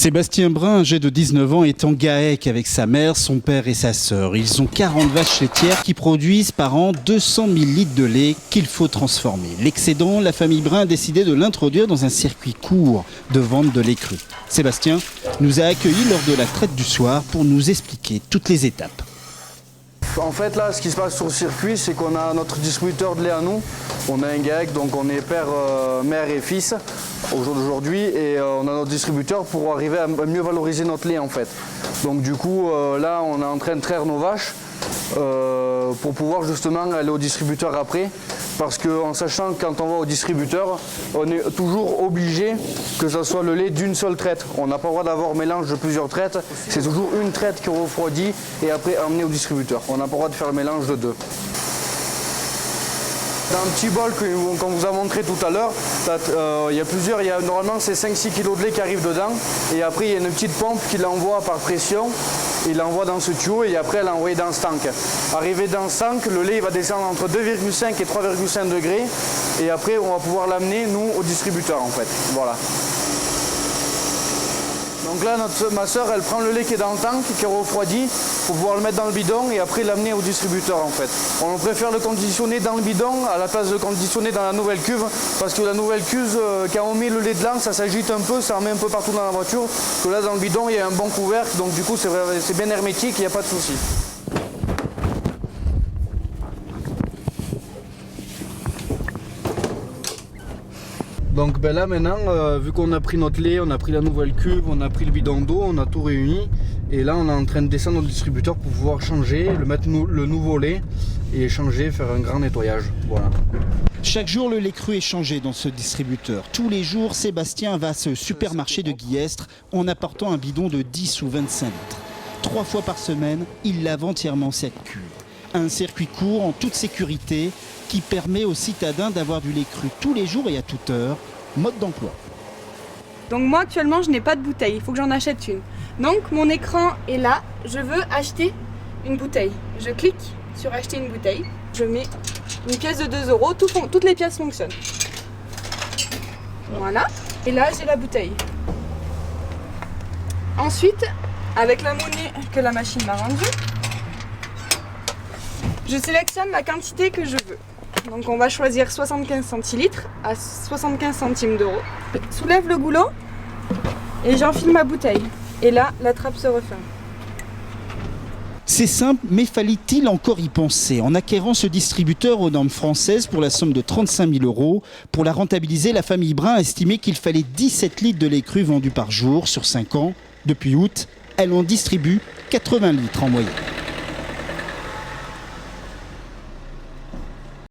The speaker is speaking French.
Sébastien Brun, âgé de 19 ans, est en GAEC avec sa mère, son père et sa sœur. Ils ont 40 vaches laitières qui produisent par an 200 000 litres de lait qu'il faut transformer. L'excédent, la famille Brun a décidé de l'introduire dans un circuit court de vente de lait cru. Sébastien nous a accueillis lors de la traite du soir pour nous expliquer toutes les étapes. En fait, là, ce qui se passe sur le circuit, c'est qu'on a notre distributeur de lait à nous. On a un GAEC, donc on est père, mère et fils au jour d'aujourd'hui. Et on a notre distributeur pour arriver à mieux valoriser notre lait, en fait. Donc du coup, là, on est en train de traire nos vaches pour pouvoir justement aller au distributeur après. Parce qu'en sachant que quand on va au distributeur, on est toujours obligé que ce soit le lait d'une seule traite. On n'a pas le droit d'avoir mélange de plusieurs traites. C'est toujours une traite qui refroidit et après emmenée au distributeur. On n'a pas le droit de faire le mélange de deux. Dans un petit bol qu'on vous a montré tout à l'heure, il y a plusieurs, normalement c'est 5-6 kg de lait qui arrive dedans. Et après il y a une petite pompe qui l'envoie par pression. Il l'envoie dans ce tuyau et après elle l'envoie dans ce tank. Arrivé dans ce tank, le lait va descendre entre 2,5 et 3,5 degrés. Et après on va pouvoir l'amener nous au distributeur en fait. Voilà. Donc là, ma soeur, elle prend le lait qui est dans le tank, qui est refroidi, pour pouvoir le mettre dans le bidon et après l'amener au distributeur en fait. On préfère le conditionner dans le bidon à la place de le conditionner dans la nouvelle cuve, parce que la nouvelle cuve, quand on met le lait dedans, ça s'agite un peu, ça en met un peu partout dans la voiture. Que là, dans le bidon, il y a un bon couvercle, donc du coup, c'est bien hermétique, il n'y a pas de souci. Donc ben là maintenant, vu qu'on a pris notre lait, on a pris la nouvelle cuve, on a pris le bidon d'eau, on a tout réuni. Et là on est en train de descendre au distributeur pour pouvoir changer, mettre le nouveau lait et changer, faire un grand nettoyage. Voilà. Chaque jour, le lait cru est changé dans ce distributeur. Tous les jours, Sébastien va à ce supermarché de Guillestre en apportant un bidon de 10 ou 25 litres. 3 fois par semaine, il lave entièrement cette cuve. Un circuit court en toute sécurité qui permet aux citadins d'avoir du lait cru tous les jours et à toute heure. Mode d'emploi. Donc moi actuellement je n'ai pas de bouteille, il faut que j'en achète une. Donc mon écran est là, je veux acheter une bouteille. Je clique sur acheter une bouteille, je mets une pièce de 2 €, toutes les pièces fonctionnent. Voilà, et là j'ai la bouteille. Ensuite, avec la monnaie que la machine m'a rendue, je sélectionne la quantité que je veux. Donc on va choisir 75 centilitres à 75 centimes d'euros. Je soulève le goulot et j'enfile ma bouteille. Et là, la trappe se referme. C'est simple, mais fallait-il encore y penser? En acquérant ce distributeur aux normes françaises pour la somme de 35 000 €, pour la rentabiliser, la famille Brun a estimé qu'il fallait 17 litres de lait cru vendus par jour sur 5 ans. Depuis août, elle en distribue 80 litres en moyenne.